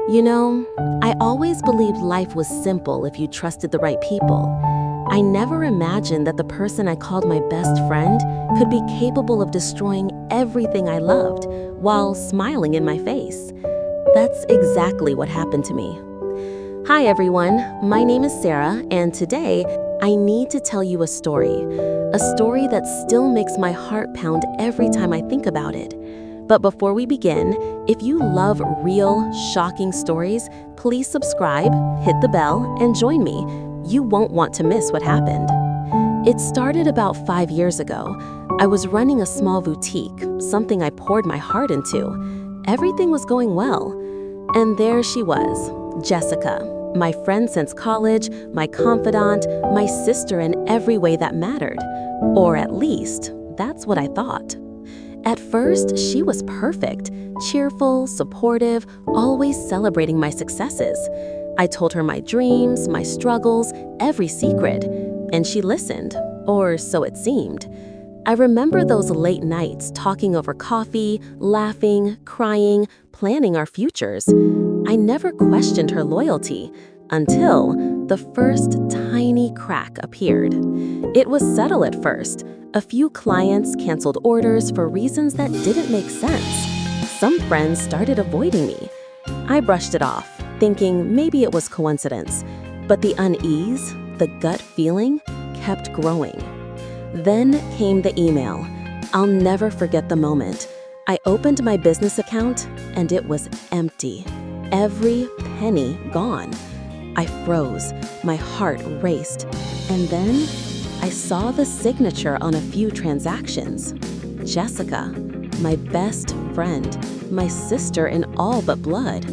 You know, I always believed life was simple if you trusted the right people. I never imagined that the person I called my best friend could be capable of destroying everything I loved while smiling in my face. That's exactly what happened to me. Hi everyone, my name is Sara, and today I need to tell you a story. A story that still makes my heart pound every time I think about it. But before we begin, if you love real, shocking stories, please subscribe, hit the bell, and join me. You won't want to miss what happened. It started about 5 years ago. I was running a small boutique, something I poured my heart into. Everything was going well. And there she was, Jessica, my friend since college, my confidant, my sister in every way that mattered. Or at least, that's what I thought. At first, she was perfect, cheerful, supportive, always celebrating my successes. I told her my dreams, my struggles, every secret, and she listened, or so it seemed. I remember those late nights talking over coffee, laughing, crying, planning our futures. I never questioned her loyalty until the first tiny crack appeared. It was subtle at first. A few clients canceled orders for reasons that didn't make sense. Some friends started avoiding me. I brushed it off, thinking maybe it was coincidence. But the unease, the gut feeling, kept growing. Then came the email. I'll never forget the moment. I opened my business account and it was empty. Every penny gone. I froze, my heart raced, and then I saw the signature on a few transactions. Jessica, my best friend, my sister in all but blood.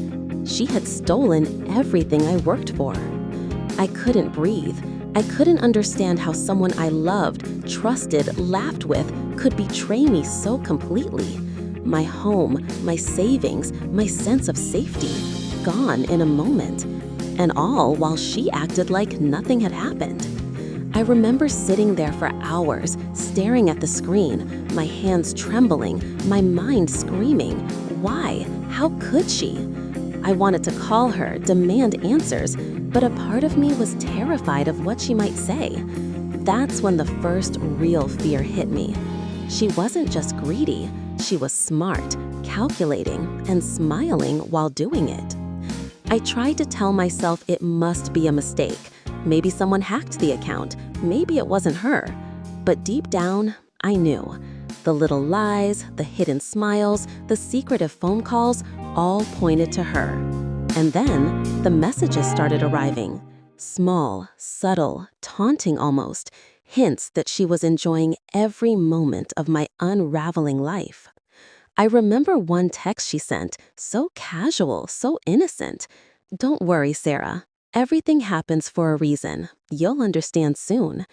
She had stolen everything I worked for. I couldn't breathe. I couldn't understand how someone I loved, trusted, laughed with could betray me so completely. My home, my savings, my sense of safety, gone in a moment. And all while she acted like nothing had happened. I remember sitting there for hours, staring at the screen, my hands trembling, my mind screaming. Why? How could she? I wanted to call her, demand answers, but a part of me was terrified of what she might say. That's when the first real fear hit me. She wasn't just greedy, she was smart, calculating, and smiling while doing it. I tried to tell myself it must be a mistake. Maybe someone hacked the account. Maybe it wasn't her. But deep down, I knew. The little lies, the hidden smiles, the secretive phone calls all pointed to her. And then the messages started arriving. Small, subtle, taunting almost. Hints that she was enjoying every moment of my unraveling life. I remember one text she sent, so casual, so innocent. Don't worry, Sara. Everything happens for a reason. You'll understand soon.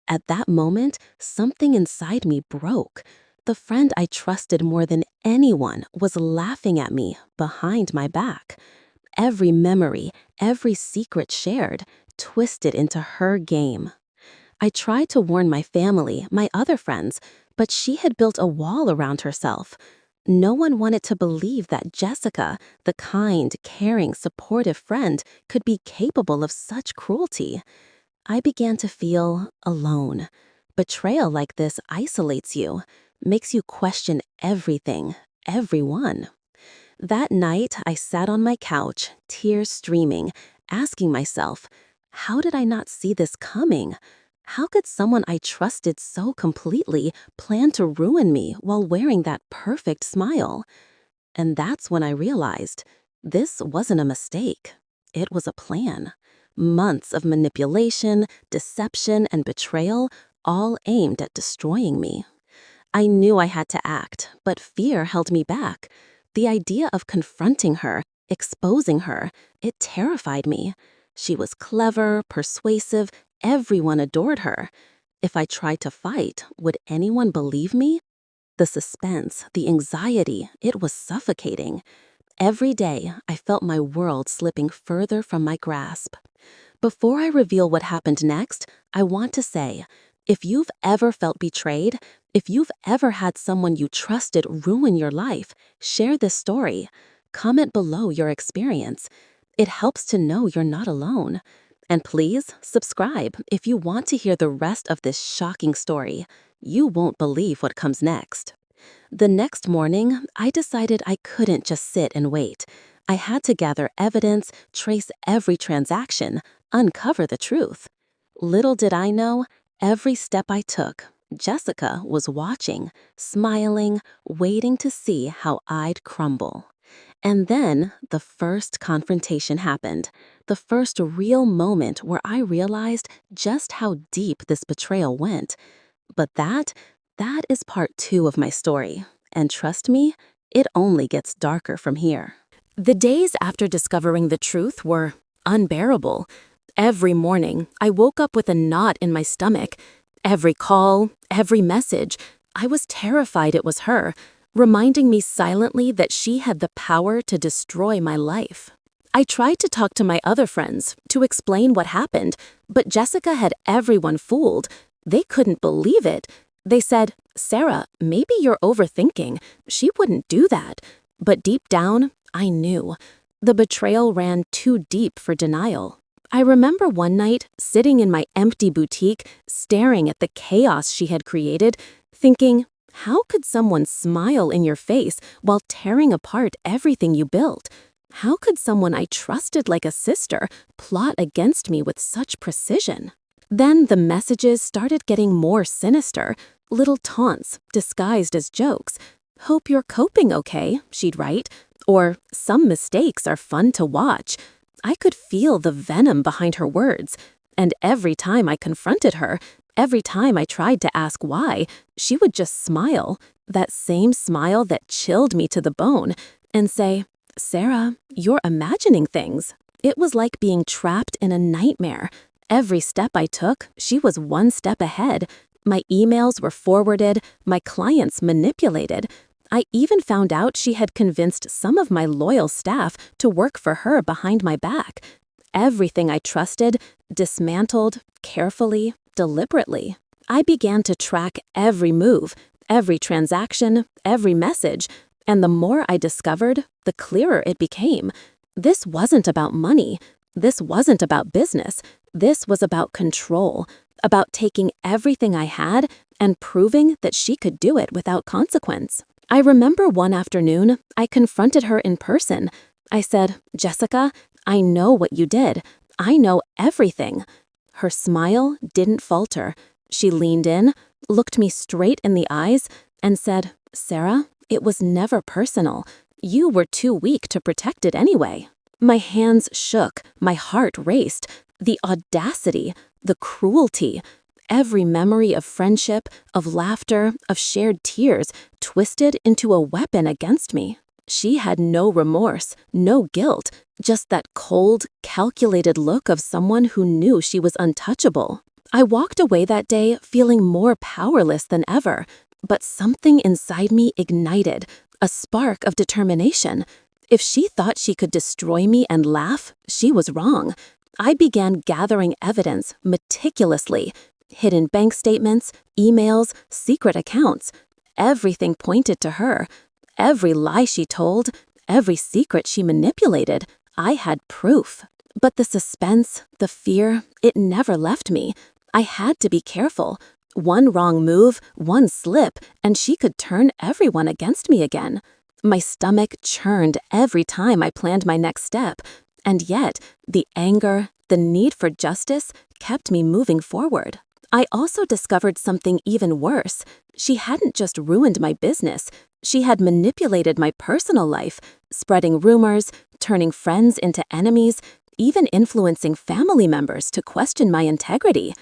At that moment, something inside me broke. The friend I trusted more than anyone was laughing at me behind my back. Every memory, every secret shared, twisted into her game. I tried to warn my family, my other friends, but she had built a wall around herself. No one wanted to believe that Jessica, the kind, caring, supportive friend, could be capable of such cruelty. I began to feel alone. Betrayal like this isolates you, makes you question everything, everyone. That night, I sat on my couch, tears streaming, asking myself, how did I not see this coming? How could someone I trusted so completely plan to ruin me while wearing that perfect smile? And that's when I realized this wasn't a mistake. It was a plan. Months of manipulation, deception, and betrayal, all aimed at destroying me. I knew I had to act, but fear held me back. The idea of confronting her, exposing her, it terrified me. She was clever, persuasive. Everyone adored her. If I tried to fight, would anyone believe me? The suspense, the anxiety, it was suffocating. Every day, I felt my world slipping further from my grasp. Before I reveal what happened next, I want to say, if you've ever felt betrayed, if you've ever had someone you trusted ruin your life, share this story. comment below your experience. It helps to know you're not alone. And please subscribe if you want to hear the rest of this shocking story. You won't believe what comes next. The next morning, I decided I couldn't just sit and wait. I had to gather evidence, trace every transaction, uncover the truth. Little did I know, every step I took, Jessica was watching, smiling, waiting to see how I'd crumble. And then the first confrontation happened, the first real moment where I realized just how deep this betrayal went. But that is part 2 of my story. And trust me, it only gets darker from here. The days after discovering the truth were unbearable. Every morning, I woke up with a knot in my stomach. Every call, every message, I was terrified it was her, reminding me silently that she had the power to destroy my life. I tried to talk to my other friends to explain what happened, but Jessica had everyone fooled. They couldn't believe it. They said, "Sara, maybe you're overthinking. She wouldn't do that." But deep down, I knew. The betrayal ran too deep for denial. I remember one night, sitting in my empty boutique, staring at the chaos she had created, thinking, how could someone smile in your face while tearing apart everything you built? How could someone I trusted like a sister plot against me with such precision? Then the messages started getting more sinister, little taunts disguised as jokes. "Hope you're coping okay," she'd write, or "Some mistakes are fun to watch." I could feel the venom behind her words, and every time I confronted her, every time I tried to ask why, she would just smile, that same smile that chilled me to the bone, and say, "Sara, you're imagining things." It was like being trapped in a nightmare. Every step I took, she was one step ahead. My emails were forwarded, my clients manipulated. I even found out she had convinced some of my loyal staff to work for her behind my back. Everything I trusted, dismantled, carefully, deliberately. I began to track every move, every transaction, every message, and the more I discovered, the clearer it became. This wasn't about money. This wasn't about business. This was about control, about taking everything I had and proving that she could do it without consequence. I remember one afternoon, I confronted her in person. I said, "Jessica, I know what you did. I know everything." Her smile didn't falter. She leaned in, looked me straight in the eyes, and said, "Sara, it was never personal. You were too weak to protect it anyway." My hands shook, my heart raced. The audacity, the cruelty. Every memory of friendship, of laughter, of shared tears twisted into a weapon against me. She had no remorse, no guilt, just that cold, calculated look of someone who knew she was untouchable. I walked away that day feeling more powerless than ever, but something inside me ignited, a spark of determination. If she thought she could destroy me and laugh, she was wrong. I began gathering evidence meticulously. Hidden bank statements, emails, secret accounts. Everything pointed to her. Every lie she told, every secret she manipulated, I had proof. But the suspense, the fear, it never left me. I had to be careful. One wrong move, one slip, and she could turn everyone against me again. My stomach churned every time I planned my next step. And yet, the anger, the need for justice kept me moving forward. I also discovered something even worse. She hadn't just ruined my business. She had manipulated my personal life, spreading rumors, turning friends into enemies, even influencing family members to question my integrity.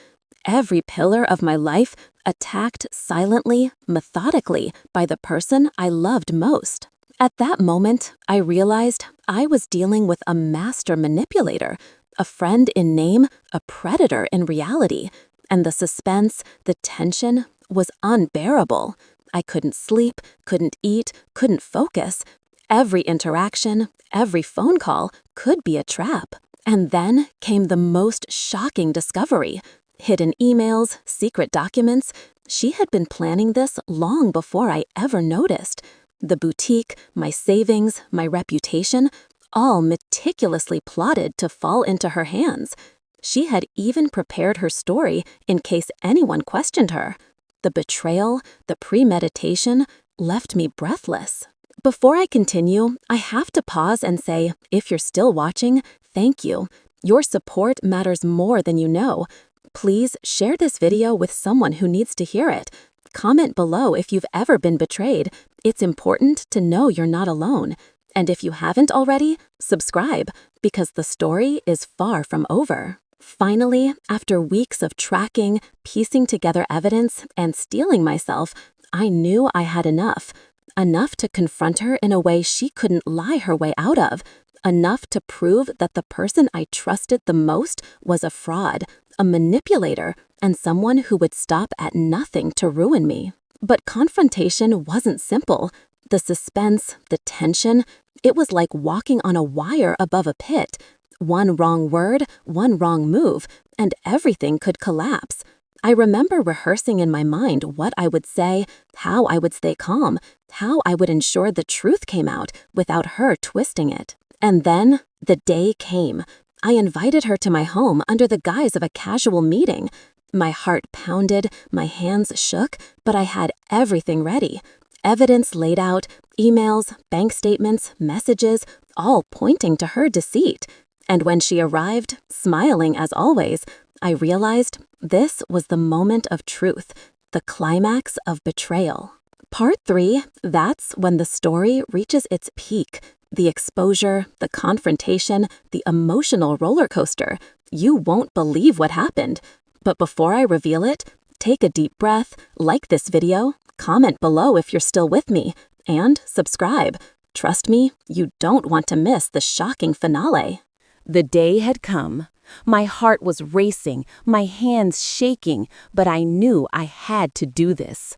Every pillar of my life attacked silently, methodically by the person I loved most. At that moment, I realized I was dealing with a master manipulator, a friend in name, a predator in reality. And the suspense, the tension was unbearable. I couldn't sleep, couldn't eat, couldn't focus. Every interaction, every phone call could be a trap. And then came the most shocking discovery. Hidden emails, secret documents. She had been planning this long before I ever noticed. The boutique, my savings, my reputation, all meticulously plotted to fall into her hands. She had even prepared her story in case anyone questioned her. The betrayal, the premeditation, left me breathless. Before I continue, I have to pause and say, if you're still watching, thank you. Your support matters more than you know. Please share this video with someone who needs to hear it. Comment below if you've ever been betrayed. It's important to know you're not alone. And if you haven't already, subscribe, because the story is far from over. Finally, after weeks of tracking, piecing together evidence, and steeling myself, I knew I had enough. Enough to confront her in a way she couldn't lie her way out of. Enough to prove that the person I trusted the most was a fraud, a manipulator, and someone who would stop at nothing to ruin me. But confrontation wasn't simple. The suspense, the tension, it was like walking on a wire above a pit. One wrong word, one wrong move, and everything could collapse. I remember rehearsing in my mind what I would say, how I would stay calm, how I would ensure the truth came out without her twisting it. And then the day came. I invited her to my home under the guise of a casual meeting. My heart pounded, my hands shook, but I had everything ready. Evidence laid out, emails, bank statements, messages, all pointing to her deceit. And when she arrived, smiling as always, I realized this was the moment of truth, the climax of betrayal. Part 3, that's when the story reaches its peak. The exposure, the confrontation, the emotional roller coaster. You won't believe what happened. But before I reveal it, take a deep breath, like this video, comment below if you're still with me, and subscribe. Trust me, you don't want to miss the shocking finale. The day had come. My heart was racing, my hands shaking, but I knew I had to do this.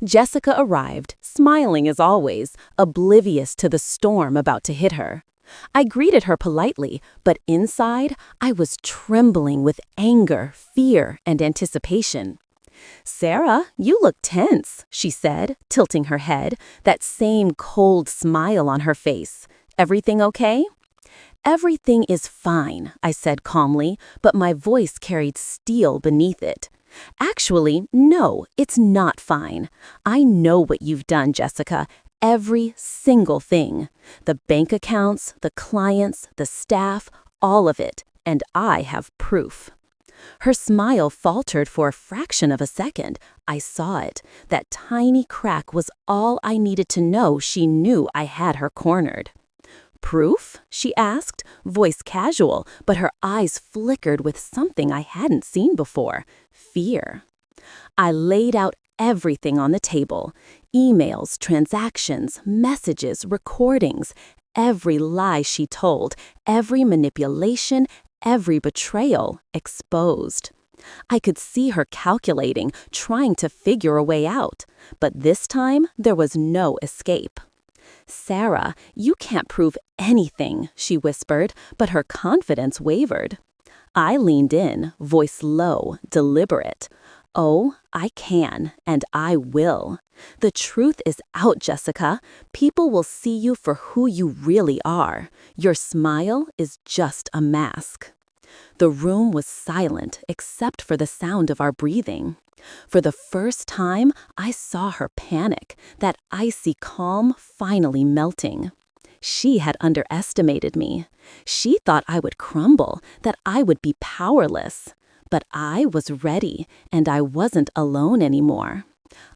Jessica arrived, smiling as always, oblivious to the storm about to hit her. I greeted her politely, but inside, I was trembling with anger, fear, and anticipation. "Sara, you look tense," she said, tilting her head, that same cold smile on her face. "Everything okay?" "Everything is fine," I said calmly, but my voice carried steel beneath it. "Actually, no, it's not fine. I know what you've done, Jessica. Every single thing. The bank accounts, the clients, the staff, all of it. And I have proof." Her smile faltered for a fraction of a second. I saw it. That tiny crack was all I needed to know she knew I had her cornered. "Proof?" she asked, voice casual, but her eyes flickered with something I hadn't seen before, fear. I laid out everything on the table, emails, transactions, messages, recordings, every lie she told, every manipulation, every betrayal exposed. I could see her calculating, trying to figure a way out, but this time there was no escape. "Sara, you can't prove anything," she whispered, but her confidence wavered. I leaned in, voice low, deliberate. "Oh, I can, and I will. The truth is out, Jessica. People will see you for who you really are. Your smile is just a mask." The room was silent except for the sound of our breathing. For the first time, I saw her panic, that icy calm finally melting. She had underestimated me. She thought I would crumble, that I would be powerless. But I was ready, and I wasn't alone anymore.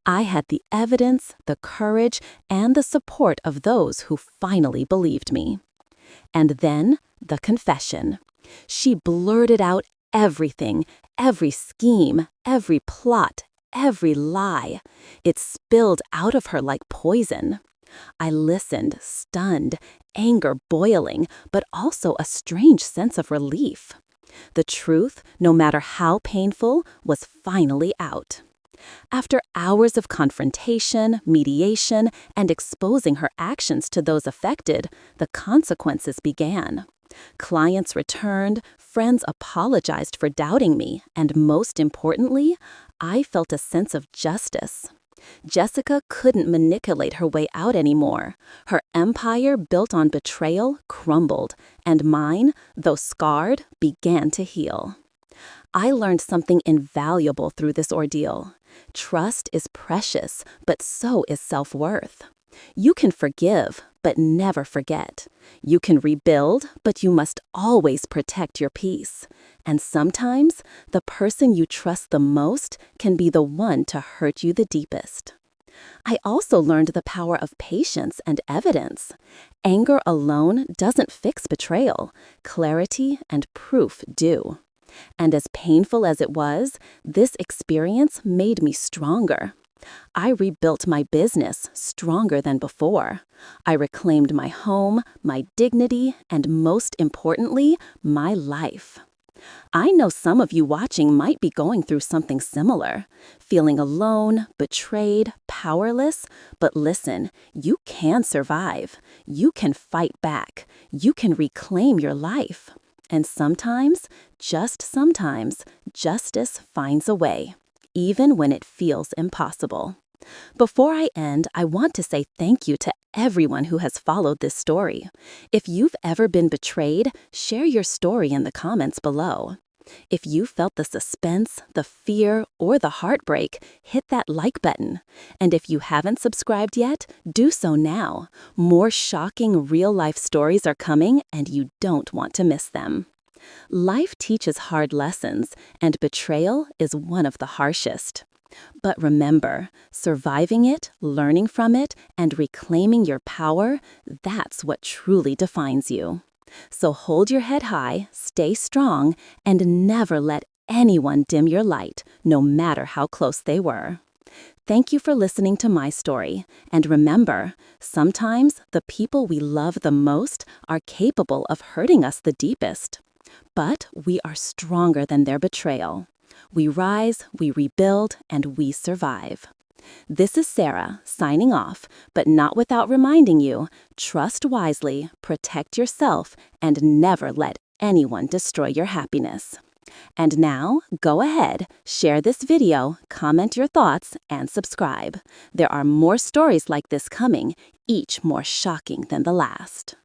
I had the evidence, the courage, and the support of those who finally believed me. And then, the confession. She blurted out everything, every scheme, every plot, every lie. It spilled out of her like poison. I listened, stunned, anger boiling, but also a strange sense of relief. The truth, no matter how painful, was finally out. After hours of confrontation, mediation, and exposing her actions to those affected, the consequences began. Clients returned, friends apologized for doubting me, and most importantly, I felt a sense of justice. Jessica couldn't manipulate her way out anymore. Her empire built on betrayal crumbled, and mine, though scarred, began to heal. I learned something invaluable through this ordeal. Trust is precious, but so is self-worth. You can forgive, but never forget. You can rebuild, but you must always protect your peace. And sometimes, the person you trust the most can be the one to hurt you the deepest. I also learned the power of patience and evidence. Anger alone doesn't fix betrayal. Clarity and proof do. And as painful as it was, this experience made me stronger. I rebuilt my business stronger than before. I reclaimed my home, my dignity, and most importantly, my life. I know some of you watching might be going through something similar, feeling alone, betrayed, powerless, but listen, you can survive. You can fight back. You can reclaim your life. And sometimes, just sometimes, justice finds a way, even when it feels impossible. Before I end, I want to say thank you to everyone who has followed this story. If you've ever been betrayed, share your story in the comments below. If you felt the suspense, the fear, or the heartbreak, hit that like button. And if you haven't subscribed yet, do so now. More shocking real-life stories are coming, and you don't want to miss them. Life teaches hard lessons, and betrayal is one of the harshest. But remember, surviving it, learning from it, and reclaiming your power, that's what truly defines you. So hold your head high, stay strong, and never let anyone dim your light, no matter how close they were. Thank you for listening to my story. And remember, sometimes the people we love the most are capable of hurting us the deepest. But we are stronger than their betrayal. We rise, we rebuild, and we survive. This is Sara, signing off, but not without reminding you, trust wisely, protect yourself, and never let anyone destroy your happiness. And now, go ahead, share this video, comment your thoughts, and subscribe. There are more stories like this coming, each more shocking than the last.